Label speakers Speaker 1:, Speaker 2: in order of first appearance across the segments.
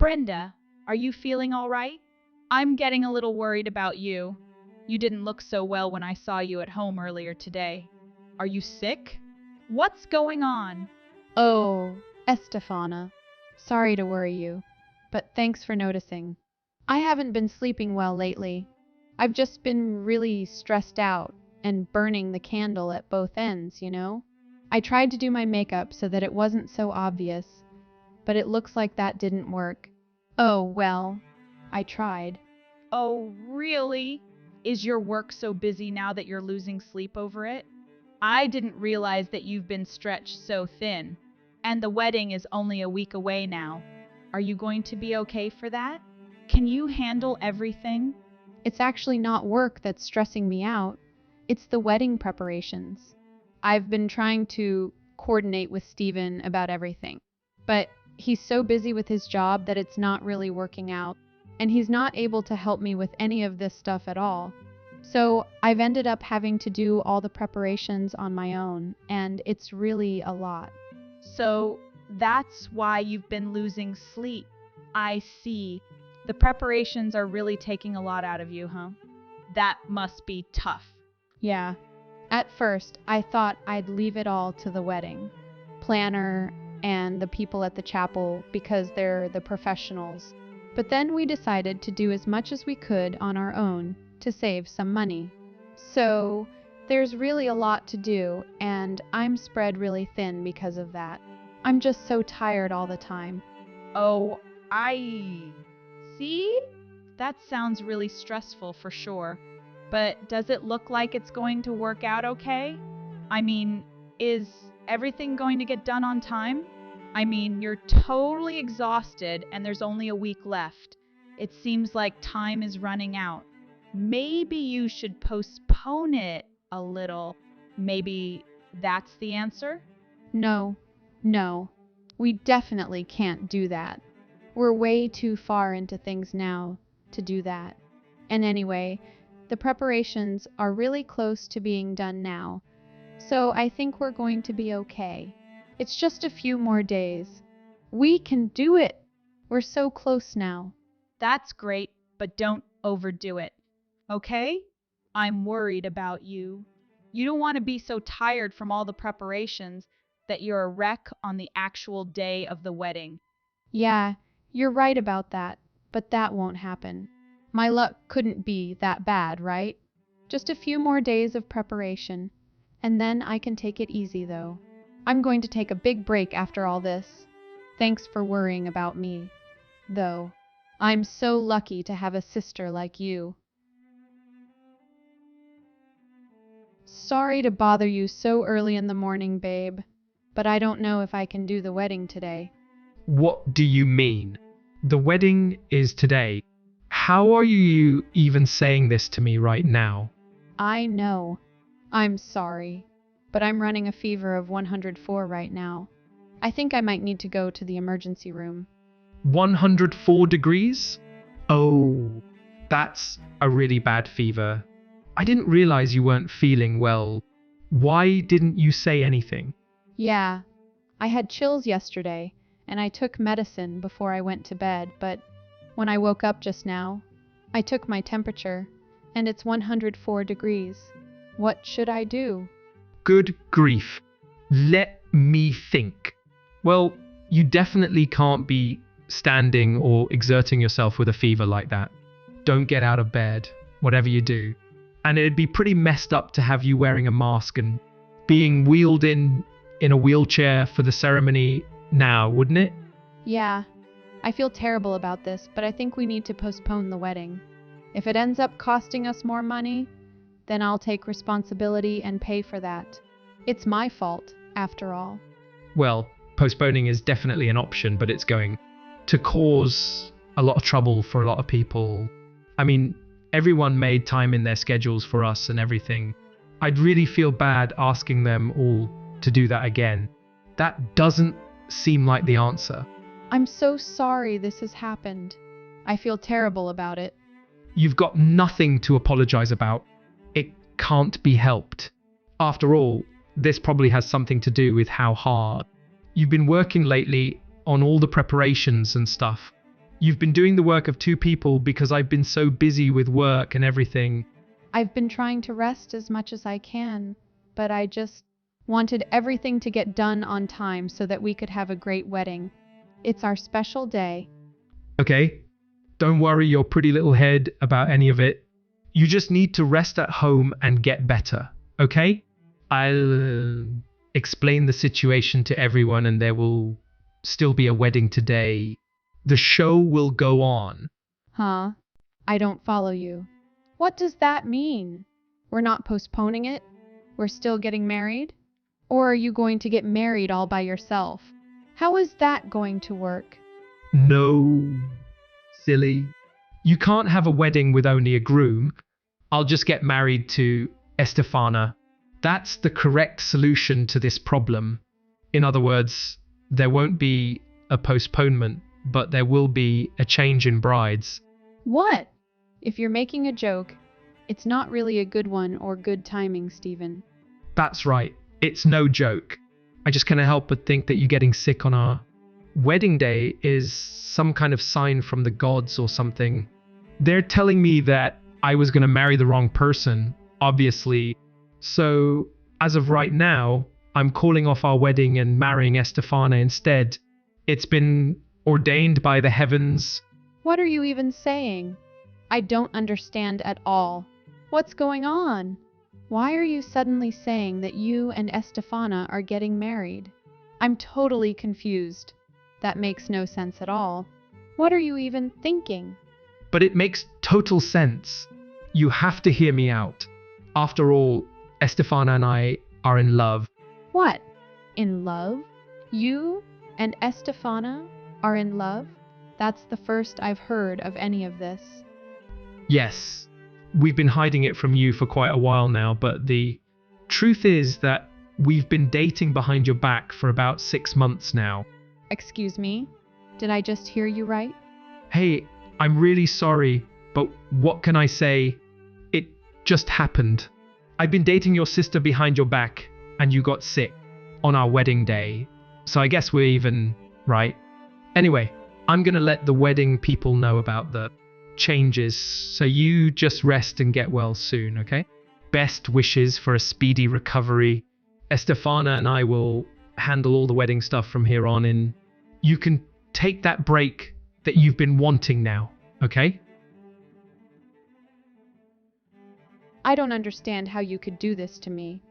Speaker 1: Brenda, are you feeling all right? I'm getting a little worried about you. You didn't look so well when I saw you at home earlier today. Are you sick? What's going on?
Speaker 2: Oh, Estefana. Sorry to worry you, but thanks for noticing. I haven't been sleeping well lately. I've just been really stressed out and burning the candle at both ends, you know? I tried to do my makeup so that it wasn't so obvious, but it looks like that didn't work. Oh, well, I tried.
Speaker 1: Oh, really? Is your work so busy now that you're losing sleep over it? I didn't realize that you've been stretched so thin. And the wedding is only a week away now. Are you going to be okay for that? Can you handle everything?
Speaker 2: It's actually not work that's stressing me out. It's the wedding preparations. I've been trying to coordinate with Steven about everything, but he's so busy with his job that it's not really working out, and he's not able to help me with any of this stuff at all. So I've ended up having to do all the preparations on my own, and it's really a lot.
Speaker 1: So that's why you've been losing sleep. I see. The preparations are really taking a lot out of you, huh? That must be tough.
Speaker 2: Yeah. At first, I thought I'd leave it all to the wedding planner and the people at the chapel because they're the professionals. But then we decided to do as much as we could on our own to save some money. So there's really a lot to do, and I'm spread really thin because of that. I'm just so tired all the time.
Speaker 1: Oh, I see. That sounds really stressful for sure. But does it look like it's going to work out okay? I mean, is everything going to get done on time? I mean, you're totally exhausted and there's only a week left. It seems like time is running out. Maybe you should postpone it a little. Maybe that's the answer?
Speaker 2: No, we definitely can't do that. We're way too far into things now to do that. And anyway, the preparations are really close to being done now, so I think we're going to be okay. It's just a few more days. We can do it! We're so close now.
Speaker 1: That's great, but don't overdo it. Okay? I'm worried about you. You don't want to be so tired from all the preparations that you're a wreck on the actual day of the wedding.
Speaker 2: Yeah, you're right about that, but that won't happen. My luck couldn't be that bad, right? Just a few more days of preparation, and then I can take it easy, though. I'm going to take a big break after all this. Thanks for worrying about me, though. I'm so lucky to have a sister like you. Sorry to bother you so early in the morning, babe, but I don't know if I can do the wedding today.
Speaker 3: What do you mean? The wedding is today. How are you even saying this to me right now?
Speaker 2: I know. I'm sorry, but I'm running a fever of 104 right now. I think I might need to go to the emergency room.
Speaker 3: 104 degrees? Oh, that's a really bad fever. I didn't realize you weren't feeling well. Why didn't you say anything?
Speaker 2: Yeah, I had chills yesterday, and I took medicine before I went to bed, but when I woke up just now, I took my temperature, and it's 104 degrees. What should I do?
Speaker 3: Good grief. Let me think. Well, you definitely can't be standing or exerting yourself with a fever like that. Don't get out of bed, whatever you do. And it'd be pretty messed up to have you wearing a mask and being wheeled in a wheelchair for the ceremony now, wouldn't it?
Speaker 2: Yeah, I feel terrible about this, but I think we need to postpone the wedding. If it ends up costing us more money, then I'll take responsibility and pay for that. It's my fault, after all.
Speaker 3: Well, postponing is definitely an option, but it's going to cause a lot of trouble for a lot of people. I mean, everyone made time in their schedules for us and everything. I'd really feel bad asking them all to do that again. That doesn't seem like the answer.
Speaker 2: I'm so sorry this has happened. I feel terrible about it.
Speaker 3: You've got nothing to apologize about. It can't be helped. After all, this probably has something to do with how hard you've been working lately on all the preparations and stuff. You've been doing the work of two people because I've been so busy with work and everything.
Speaker 2: I've been trying to rest as much as I can, but I just wanted everything to get done on time so that we could have a great wedding. It's our special day.
Speaker 3: Okay? Don't worry your pretty little head about any of it. You just need to rest at home and get better, okay? I'll explain the situation to everyone and there will still be a wedding today. The show will go on.
Speaker 2: Huh? I don't follow you. What does that mean? We're not postponing it? We're still getting married? Or are you going to get married all by yourself? How is that going to work?
Speaker 3: No, silly. You can't have a wedding with only a groom. I'll just get married to Estefana. That's the correct solution to this problem. In other words, there won't be a postponement, but there will be a change in brides.
Speaker 2: What? If you're making a joke, it's not really a good one or good timing, Stephen.
Speaker 3: That's right. It's no joke. I just can't help but think that you getting sick on our wedding day is some kind of sign from the gods or something. They're telling me that I was going to marry the wrong person, obviously. So, as of right now, I'm calling off our wedding and marrying Estefana instead. It's been ordained by the heavens.
Speaker 2: What are you even saying? I don't understand at all. What's going on? Why are you suddenly saying that you and Estefana are getting married? I'm totally confused. That makes no sense at all. What are you even thinking?
Speaker 3: But it makes total sense. You have to hear me out. After all, Estefana and I are in love.
Speaker 2: What? In love? You and Estefana are in love? That's the first I've heard of any of this.
Speaker 3: Yes, we've been hiding it from you for quite a while now, but the truth is that we've been dating behind your back for about 6 months now.
Speaker 2: Excuse me? Did I just hear you right?
Speaker 3: Hey, I'm really sorry, but what can I say? It just happened. I've been dating your sister behind your back, and you got sick on our wedding day. So I guess we're even, right? Anyway, I'm gonna let the wedding people know about the changes, so you just rest and get well soon, okay? Best wishes for a speedy recovery. Estefana and I will handle all the wedding stuff from here on in. You can take that break that you've been wanting now, okay?
Speaker 2: I don't understand how you could do this to me.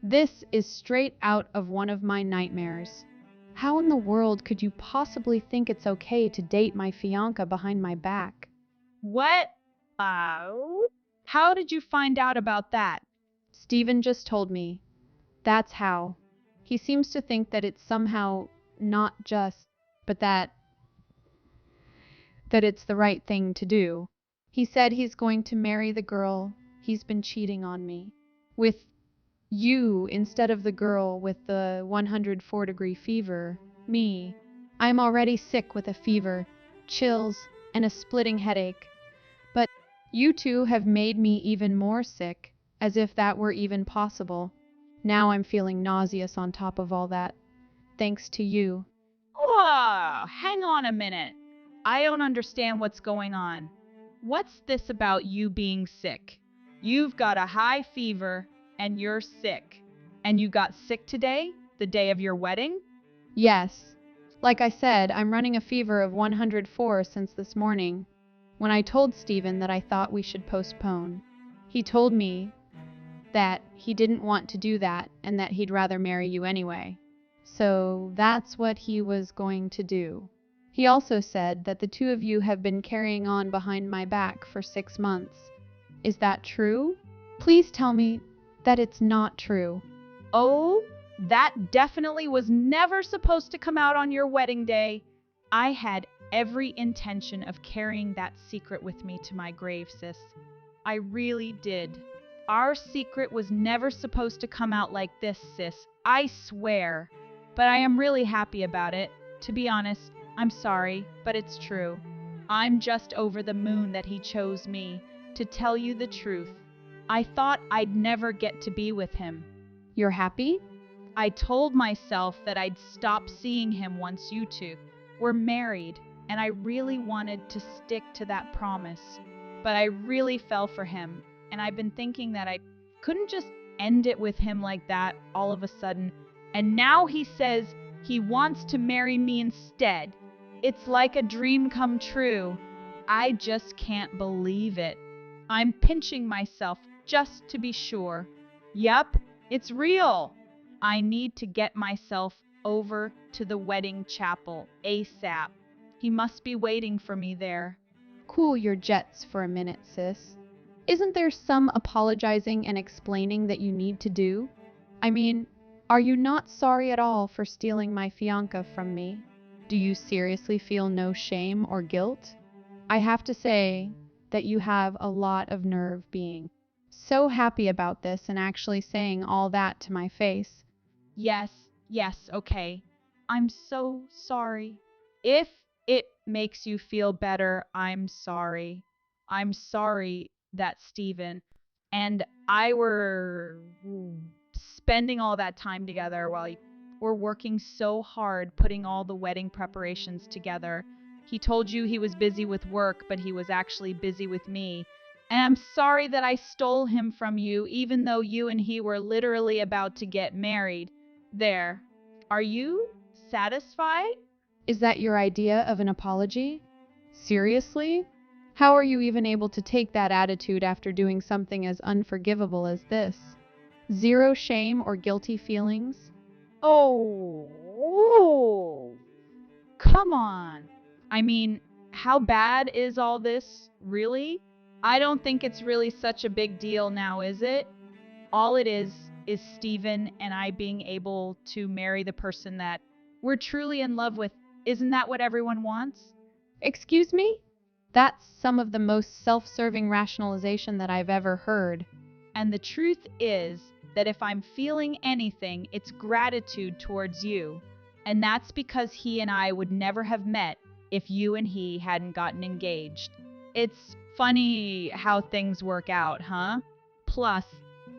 Speaker 2: This is straight out of one of my nightmares. How in the world could you possibly think it's okay to date my fiancé behind my back?
Speaker 1: What? How did you find out about that?
Speaker 2: Stephen just told me. That's how. He seems to think that it's somehow not just, but that it's the right thing to do. He said he's going to marry the girl he's been cheating on me with you instead of the girl with the 104-degree fever, me. I'm already sick with a fever, chills, and a splitting headache. But you two have made me even more sick, as if that were even possible. Now I'm feeling nauseous on top of all that. Thanks to you.
Speaker 1: Whoa, hang on a minute. I don't understand what's going on. What's this about you being sick? You've got a high fever and you're sick. And you got sick today, the day of your wedding?
Speaker 2: Yes. Like I said, I'm running a fever of 104 since this morning. When I told Stephen that I thought we should postpone, he told me that he didn't want to do that and that he'd rather marry you anyway. So that's what he was going to do. He also said that the two of you have been carrying on behind my back for 6 months. Is that true? Please tell me that it's not true.
Speaker 1: Oh, that definitely was never supposed to come out on your wedding day. I had every intention of carrying that secret with me to my grave, sis. I really did. Our secret was never supposed to come out like this, sis. I swear. But I am really happy about it. To be honest, I'm sorry, but it's true. I'm just over the moon that he chose me. To tell you the truth, I thought I'd never get to be with him.
Speaker 2: You're happy?
Speaker 1: I told myself that I'd stop seeing him once you two were married. and I really wanted to stick to that promise. But I really fell for him, and I've been thinking that I couldn't just end it with him like that all of a sudden. And now he says he wants to marry me instead. It's like a dream come true. I just can't believe it. I'm pinching myself just to be sure. Yup, it's real. I need to get myself over to the wedding chapel ASAP. He must be waiting for me there.
Speaker 2: Cool your jets for a minute, sis. Isn't there some apologizing and explaining that you need to do? I mean, are you not sorry at all for stealing my fianca from me? Do you seriously feel no shame or guilt? I have to say that you have a lot of nerve being so happy about this and actually saying all that to my face.
Speaker 1: Yes, okay. I'm so sorry. If it makes you feel better, I'm sorry. I'm sorry that Stephen and I were spending all that time together while we're working so hard putting all the wedding preparations together. He told you he was busy with work, but he was actually busy with me. And I'm sorry that I stole him from you, even though you and he were literally about to get married. There. Are you satisfied?
Speaker 2: Is that your idea of an apology? Seriously? How are you even able to take that attitude after doing something as unforgivable as this? Zero shame or guilty feelings?
Speaker 1: Oh, come on. I mean, how bad is all this, really? I don't think it's really such a big deal now, is it? All it is Stephen and I being able to marry the person that we're truly in love with. Isn't that what everyone wants?
Speaker 2: Excuse me? That's some of the most self-serving rationalization that I've ever heard.
Speaker 1: And the truth is that if I'm feeling anything, it's gratitude towards you. And that's because he and I would never have met if you and he hadn't gotten engaged. It's funny how things work out, huh? Plus,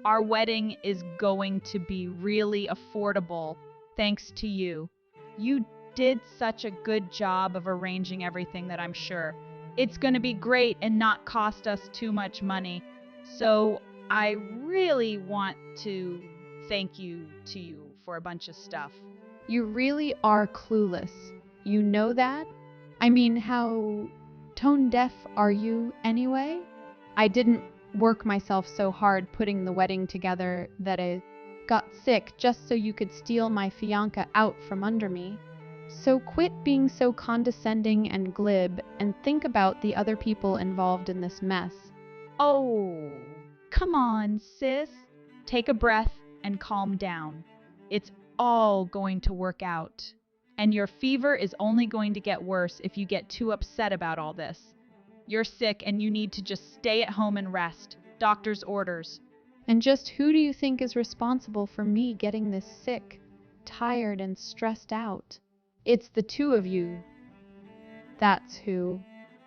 Speaker 1: our wedding is going to be really affordable thanks to you. You did such a good job of arranging everything that I'm sure it's going to be great and not cost us too much money. So I really want to thank you to you for a bunch of stuff.
Speaker 2: You really are clueless. You know that? I mean, how tone deaf are you anyway? I didn't work myself so hard putting the wedding together that I got sick just so you could steal my fianca out from under me. So quit being so condescending and glib and think about the other people involved in this mess.
Speaker 1: Oh, come on, sis. Take a breath and calm down. It's all going to work out. And your fever is only going to get worse if you get too upset about all this. You're sick and you need to just stay at home and rest. Doctor's orders.
Speaker 2: And just who do you think is responsible for me getting this sick, tired, and stressed out? It's the two of you. That's who.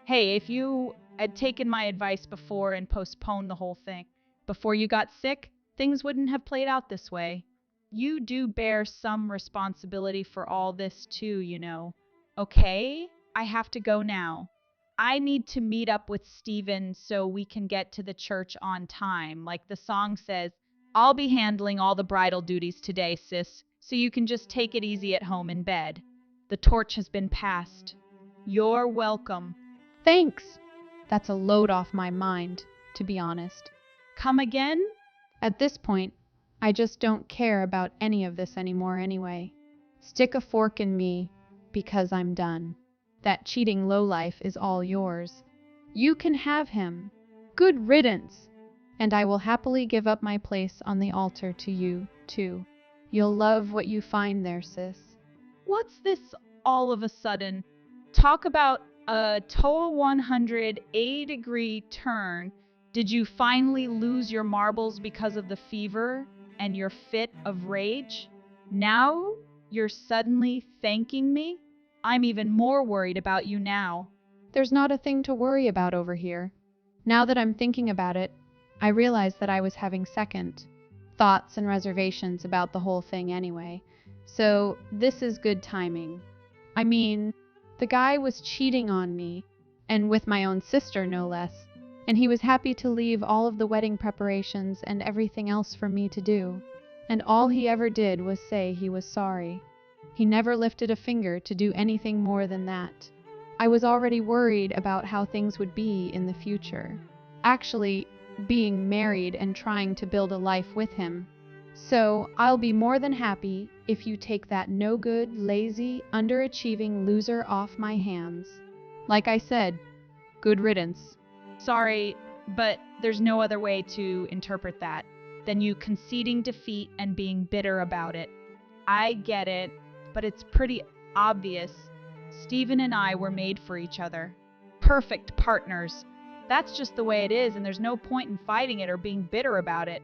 Speaker 1: Hey, if you had taken my advice before and postponed the whole thing, before you got sick, things wouldn't have played out this way. You do bear some responsibility for all this too, you know. Okay, I have to go now. I need to meet up with Steven so we can get to the church on time. Like the song says, I'll be handling all the bridal duties today, sis, so you can just take it easy at home in bed. The torch has been passed. You're welcome.
Speaker 2: Thanks. That's a load off my mind, to be honest.
Speaker 1: Come again?
Speaker 2: At this point, I just don't care about any of this anymore anyway. Stick a fork in me because I'm done. That cheating lowlife is all yours. You can have him. Good riddance. And I will happily give up my place on the altar to you, too. You'll love what you find there, sis.
Speaker 1: What's this all of a sudden? Talk about a total 180-degree turn. Did you finally lose your marbles because of the fever and your fit of rage? Now you're suddenly thanking me? I'm even more worried about you now.
Speaker 2: There's not a thing to worry about over here. Now that I'm thinking about it, I realize that I was having second thoughts and reservations about the whole thing anyway. So this is good timing. I mean, The guy was cheating on me, and with my own sister, no less, and he was happy to leave all of the wedding preparations and everything else for me to do. And all he ever did was say he was sorry. He never lifted a finger to do anything more than that. I was already worried about how things would be in the future. Actually, being married and trying to build a life with him. So, I'll be more than happy if you take that no-good, lazy, underachieving loser off my hands. Like I said, good riddance.
Speaker 1: Sorry, but there's no other way to interpret that than you conceding defeat and being bitter about it. I get it, but it's pretty obvious. Stephen and I were made for each other. Perfect partners. That's just the way it is, and there's no point in fighting it or being bitter about it.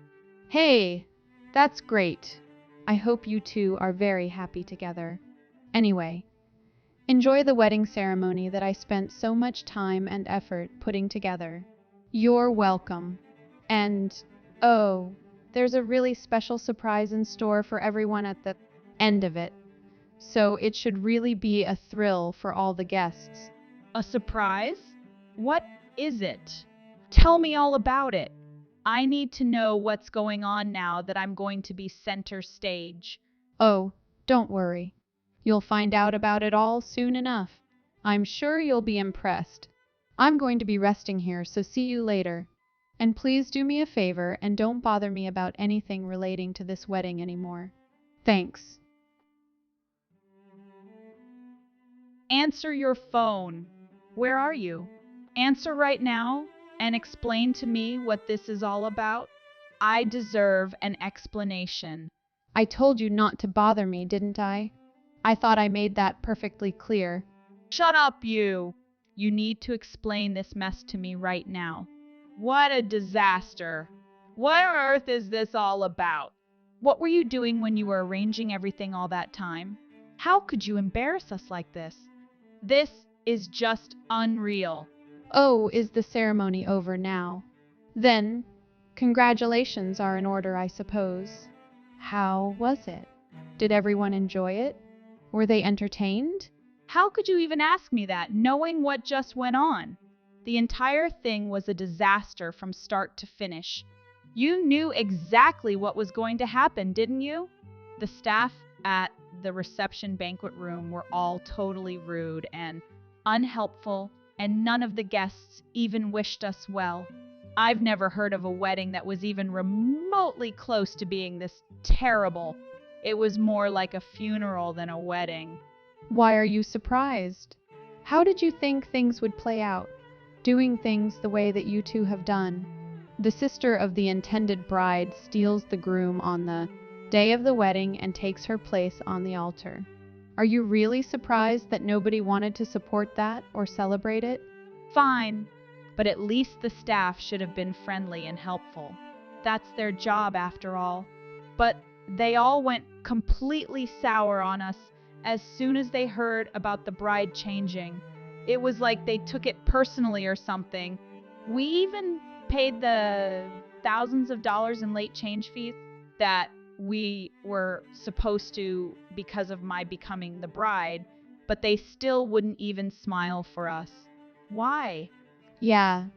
Speaker 2: Hey, that's great. I hope you two are very happy together. Anyway, enjoy the wedding ceremony that I spent so much time and effort putting together. You're welcome. And, oh, there's a really special surprise in store for everyone at the end of it. So it should really be a thrill for all the guests.
Speaker 1: A surprise? What is it? Tell me all about it. I need to know what's going on now that I'm going to be center stage.
Speaker 2: Oh, don't worry. You'll find out about it all soon enough. I'm sure you'll be impressed. I'm going to be resting here, so see you later. And please do me a favor and don't bother me about anything relating to this wedding anymore. Thanks.
Speaker 1: Answer your phone. Where are you? Answer right now and explain to me what this is all about. I deserve an explanation.
Speaker 2: I told you not to bother me, didn't I? I thought I made that perfectly clear.
Speaker 1: Shut up, you! You need to explain this mess to me right now. What a disaster. What on earth is this all about? What were you doing when you were arranging everything all that time? How could you embarrass us like this? This is just unreal.
Speaker 2: Oh, is the ceremony over now? Then, congratulations are in order, I suppose. How was it? Did everyone enjoy it? Were they entertained?
Speaker 1: How could you even ask me that, knowing what just went on? The entire thing was a disaster from start to finish. You knew exactly what was going to happen, didn't you? The staff at the reception banquet room were all totally rude and unhelpful, and none of the guests even wished us well. I've never heard of a wedding that was even remotely close to being this terrible. It was more like a funeral than a wedding.
Speaker 2: Why are you surprised? How did you think things would play out, doing things the way that you two have done? The sister of the intended bride steals the groom on the day of the wedding and takes her place on the altar. Are you really surprised that nobody wanted to support that or celebrate it?
Speaker 1: Fine, but at least the staff should have been friendly and helpful. That's their job after all. But they all went completely sour on us as soon as they heard about the bride changing. It was like they took it personally or something. We even paid the thousands of dollars in late change fees that we were supposed to because of my becoming the bride, but they still wouldn't even smile for us. Why?
Speaker 2: Yeah.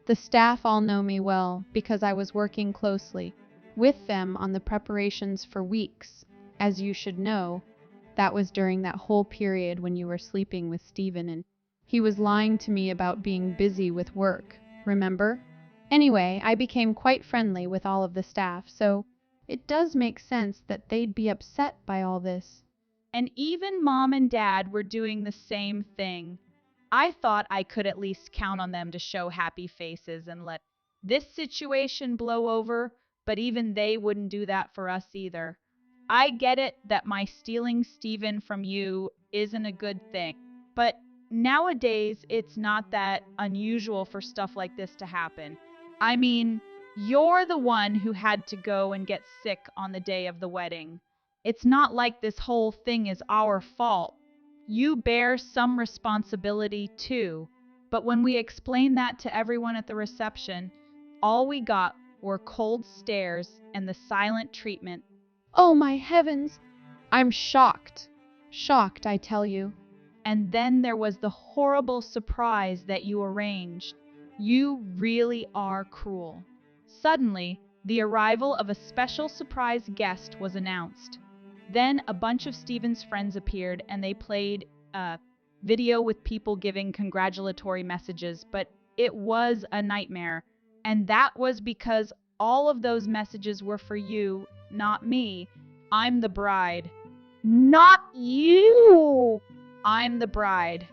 Speaker 2: The staff all know me well because I was working closely with them on the preparations for weeks. As you should know, that was during that whole period when you were sleeping with Stephen and he was lying to me about being busy with work, remember? Anyway, I became quite friendly with all of the staff, so it does make sense that they'd be upset by all this.
Speaker 1: And even Mom and Dad were doing the same thing. I thought I could at least count on them to show happy faces and let this situation blow over, but even they wouldn't do that for us either. I get it that my stealing Stephen from you isn't a good thing, but nowadays it's not that unusual for stuff like this to happen. I mean, you're the one who had to go and get sick on the day of the wedding. It's not like this whole thing is our fault. You bear some responsibility too. But when we explained that to everyone at the reception, all we got were cold stares and the silent treatment.
Speaker 2: Oh my heavens! I'm shocked. Shocked, I tell you.
Speaker 1: And then there was the horrible surprise that you arranged. You really are cruel. Suddenly, the arrival of a special surprise guest was announced. Then a bunch of Steven's friends appeared and they played a video with people giving congratulatory messages, but it was a nightmare. And that was because all of those messages were for you, not me. I'm the bride. Not you! I'm the bride.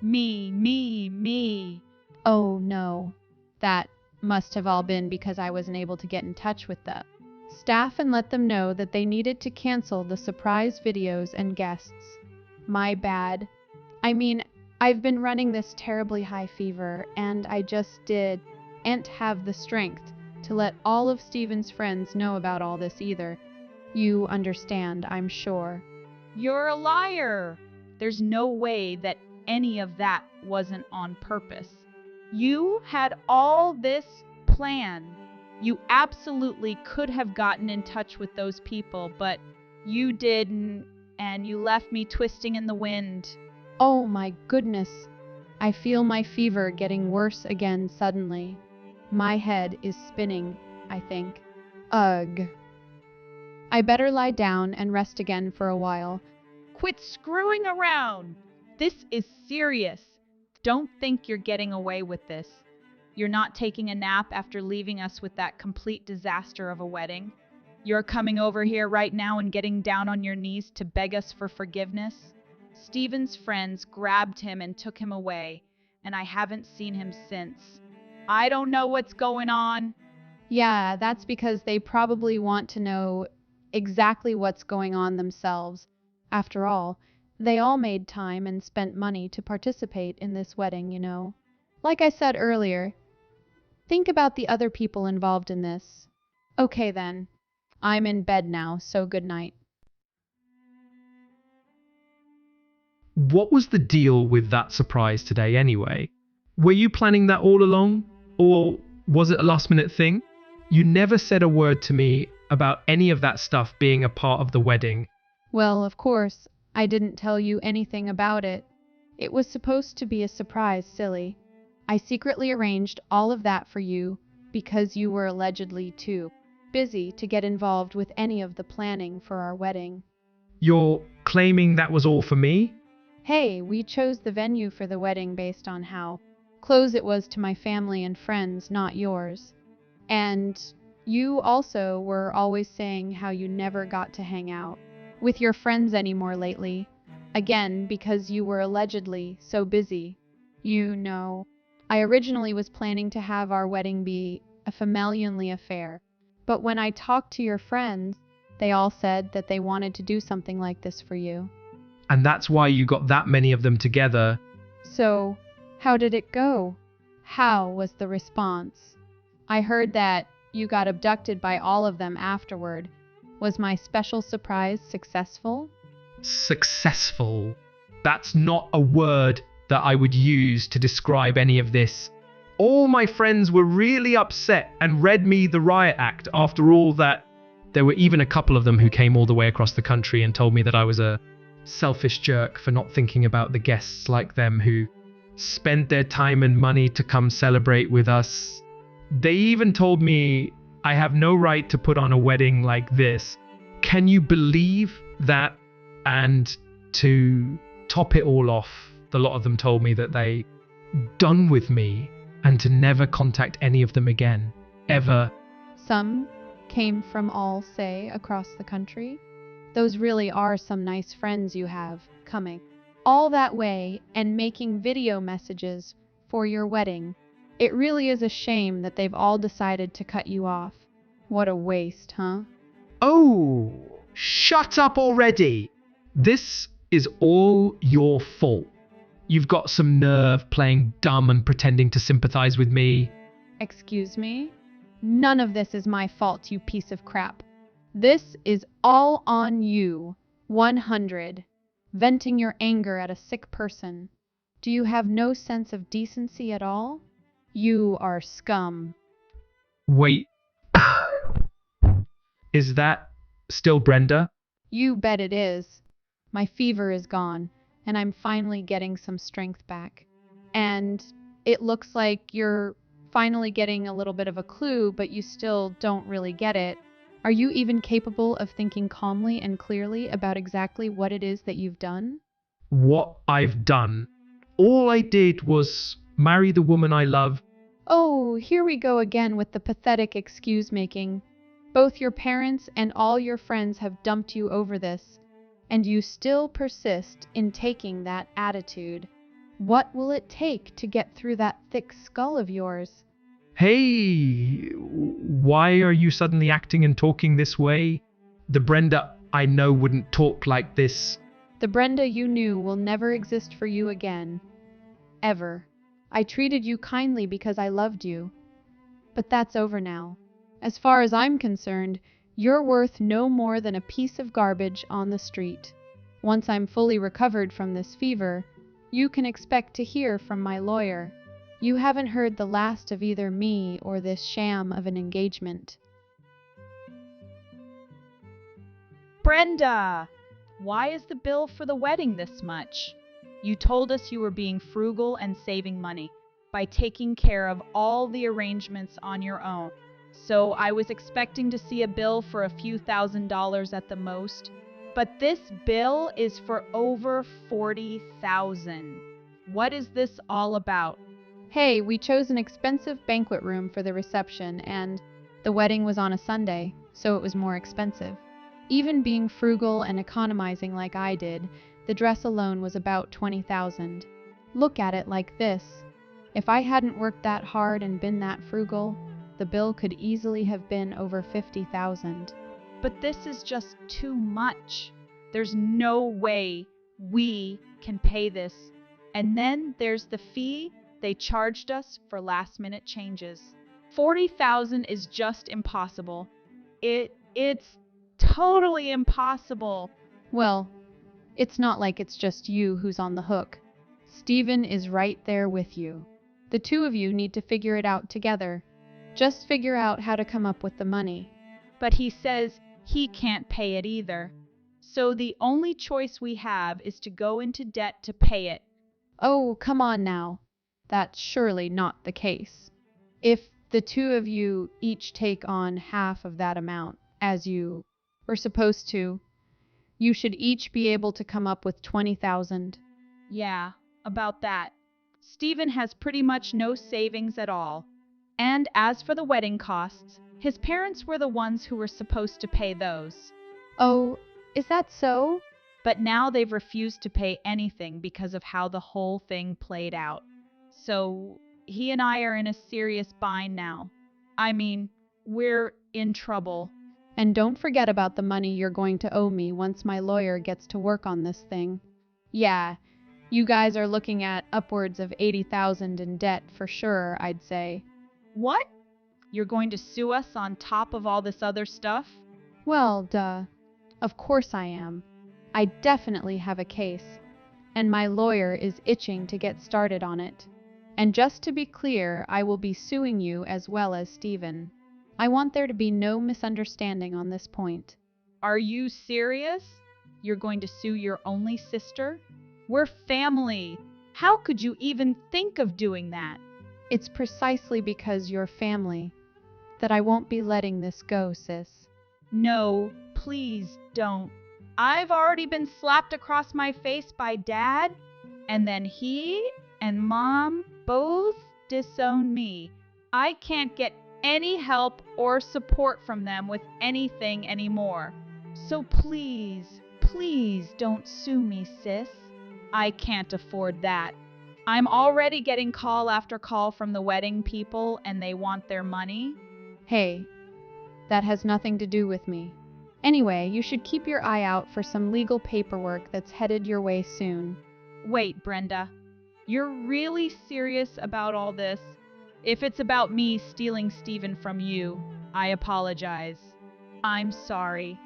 Speaker 1: Me, me, me.
Speaker 2: Oh no. That must have all been because I wasn't able to get in touch with the staff and let them know that they needed to cancel the surprise videos and guests. My bad. I mean, I've been running this terribly high fever, and I just didn't have the strength to let all of Steven's friends know about all this either. You understand, I'm sure.
Speaker 1: You're a liar. There's no way that any of that wasn't on purpose. You had all this planned. You absolutely could have gotten in touch with those people, but you didn't, and you left me twisting in the wind.
Speaker 2: Oh my goodness. I feel my fever getting worse again suddenly. My head is spinning, I think. Ugh. I better lie down and rest again for a while.
Speaker 1: Quit screwing around. This is serious. Don't think you're getting away with this. You're not taking a nap after leaving us with that complete disaster of a wedding. You're coming over here right now and getting down on your knees to beg us for forgiveness. Steven's friends grabbed him and took him away, and I haven't seen him since. I don't know what's going on.
Speaker 2: Yeah, that's because they probably want to know exactly what's going on themselves. After all, they all made time and spent money to participate in this wedding, you know. Like I said earlier, think about the other people involved in this. Okay then, I'm in bed now, so good night.
Speaker 3: What was the deal with that surprise today anyway? Were you planning that all along? Or was it a last minute thing? You never said a word to me about any of that stuff being a part of the wedding.
Speaker 2: Well, of course, I didn't tell you anything about it. It was supposed to be a surprise, silly. I secretly arranged all of that for you because you were allegedly too busy to get involved with any of the planning for our wedding.
Speaker 3: You're claiming that was all for me?
Speaker 2: Hey, we chose the venue for the wedding based on how close it was to my family and friends, not yours. And you also were always saying how you never got to hang out with your friends anymore lately. Again, because you were allegedly so busy. You know, I originally was planning to have our wedding be a family-only affair. But when I talked to your friends, they all said that they wanted to do something like this for you.
Speaker 3: And that's why you got that many of them together.
Speaker 2: So, how did it go? How was the response? I heard that you got abducted by all of them afterward. Was my special surprise successful?
Speaker 3: Successful. That's not a word that I would use to describe any of this. All my friends were really upset and read me the riot act after all that. There were even a couple of them who came all the way across the country and told me that I was a selfish jerk for not thinking about the guests like them who spent their time and money to come celebrate with us. They even told me I have no right to put on a wedding like this. Can you believe that? And to top it all off, the lot of them told me that they done with me and to never contact any of them again, ever.
Speaker 2: Some came from all, say, across the country. Those really are some nice friends you have coming all that way and making video messages for your wedding. It really is a shame that they've all decided to cut you off. What a waste, huh?
Speaker 3: Oh, shut up already. This is all your fault. You've got some nerve playing dumb and pretending to sympathize with me.
Speaker 2: Excuse me? None of this is my fault, you piece of crap. This is all on you. 100. Venting your anger at a sick person. Do you have no sense of decency at all? You are scum.
Speaker 3: Wait. Is that still Brenda?
Speaker 2: You bet it is. My fever is gone, and I'm finally getting some strength back. And it looks like you're finally getting a little bit of a clue, but you still don't really get it. Are you even capable of thinking calmly and clearly about exactly what it is that you've done?
Speaker 3: What I've done. All I did was marry the woman I love.
Speaker 2: Oh, here we go again with the pathetic excuse making. Both your parents and all your friends have dumped you over this, and you still persist in taking that attitude. What will it take to get through that thick skull of yours?
Speaker 3: Hey, why are you suddenly acting and talking this way? The Brenda I know wouldn't talk like this.
Speaker 2: The Brenda you knew will never exist for you again. Ever. I treated you kindly because I loved you. But that's over now. As far as I'm concerned, you're worth no more than a piece of garbage on the street. Once I'm fully recovered from this fever, you can expect to hear from my lawyer. You haven't heard the last of either me or this sham of an engagement.
Speaker 1: Brenda! Why is the bill for the wedding this much? You told us you were being frugal and saving money by taking care of all the arrangements on your own. So I was expecting to see a bill for a few $1,000s at the most. But this bill is for over $40,000. What is this all about?
Speaker 2: Hey, we chose an expensive banquet room for the reception, and the wedding was on a Sunday, so it was more expensive. Even being frugal and economizing like I did, the dress alone was about $20,000. Look at it like this. If I hadn't worked that hard and been that frugal, the bill could easily have been over $50,000.
Speaker 1: But this is just too much. There's no way we can pay this. And then there's the fee they charged us for last-minute changes. $40,000 is just impossible. It's totally impossible.
Speaker 2: Well, it's not like it's just you who's on the hook. Stephen is right there with you. The two of you need to figure it out together. Just figure out how to come up with the money.
Speaker 1: But he says he can't pay it either. So the only choice we have is to go into debt to pay it.
Speaker 2: Oh, come on now. That's surely not the case. If the two of you each take on half of that amount, as you were supposed to, you should each be able to come up with $20,000.
Speaker 1: Yeah, about that. Stephen has pretty much no savings at all. And as for the wedding costs, his parents were the ones who were supposed to pay those.
Speaker 2: Oh, is that so?
Speaker 1: But now they've refused to pay anything because of how the whole thing played out. So he and I are in a serious bind now. I mean, we're in trouble.
Speaker 2: And don't forget about the money you're going to owe me once my lawyer gets to work on this thing. Yeah, you guys are looking at upwards of $80,000 in debt for sure, I'd say.
Speaker 1: What? You're going to sue us on top of all this other stuff?
Speaker 2: Well, duh. Of course I am. I definitely have a case, and my lawyer is itching to get started on it. And just to be clear, I will be suing you as well as Stephen. I want there to be no misunderstanding on this point.
Speaker 1: Are you serious? You're going to sue your only sister? We're family. How could you even think of doing that?
Speaker 2: It's precisely because you're family that I won't be letting this go, sis.
Speaker 1: No, please don't. I've already been slapped across my face by Dad, and then he and Mom both disown me. I can't get any help or support from them with anything anymore. So please, please don't sue me, sis. I can't afford that. I'm already getting call after call from the wedding people and they want their money.
Speaker 2: Hey, that has nothing to do with me. Anyway, you should keep your eye out for some legal paperwork that's headed your way soon.
Speaker 1: Wait, Brenda. You're really serious about all this? If it's about me stealing Stephen from you, I apologize. I'm sorry.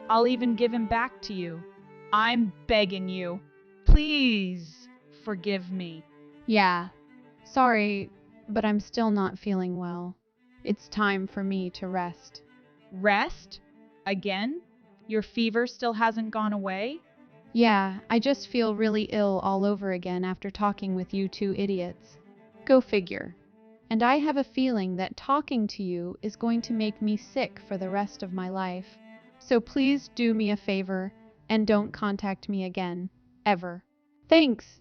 Speaker 1: I'll even give him back to you. I'm begging you. Please forgive me.
Speaker 2: Yeah, sorry, but I'm still not feeling well. It's time for me to rest.
Speaker 1: Rest? Again? Your fever still hasn't gone away?
Speaker 2: Yeah, I just feel really ill all over again after talking with you two idiots. Go figure. And I have a feeling that talking to you is going to make me sick for the rest of my life. So please do me a favor and don't contact me again. Ever. Thanks.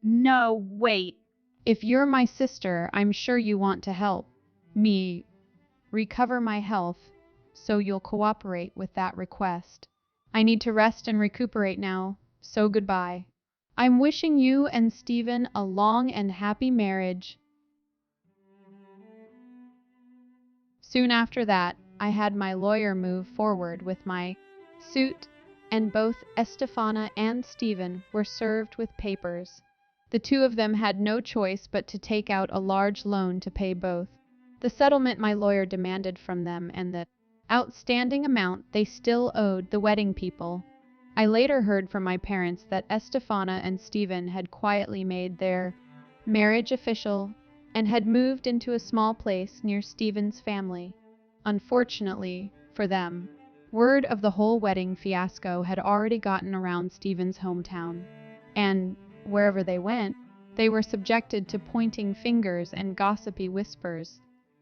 Speaker 1: No, wait.
Speaker 2: If you're my sister, I'm sure you want to help me recover my health, so you'll cooperate with that request. I need to rest and recuperate now, so goodbye. I'm wishing you and Stephen a long and happy marriage. Soon after that, I had my lawyer move forward with my suit, and both Estefana and Stephen were served with papers. The two of them had no choice but to take out a large loan to pay both. The settlement my lawyer demanded from them and the outstanding amount they still owed the wedding people. I later heard from my parents that Estefana and Stephen had quietly made their marriage official and had moved into a small place near Stephen's family. Unfortunately for them, word of the whole wedding fiasco had already gotten around Stephen's hometown, and wherever they went, they were subjected to pointing fingers and gossipy whispers.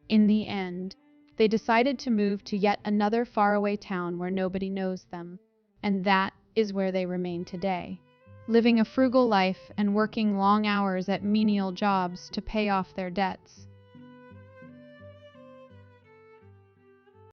Speaker 2: In the end, they decided to move to yet another faraway town where nobody knows them, and that is where they remain today, living a frugal life and working long hours at menial jobs to pay off their debts.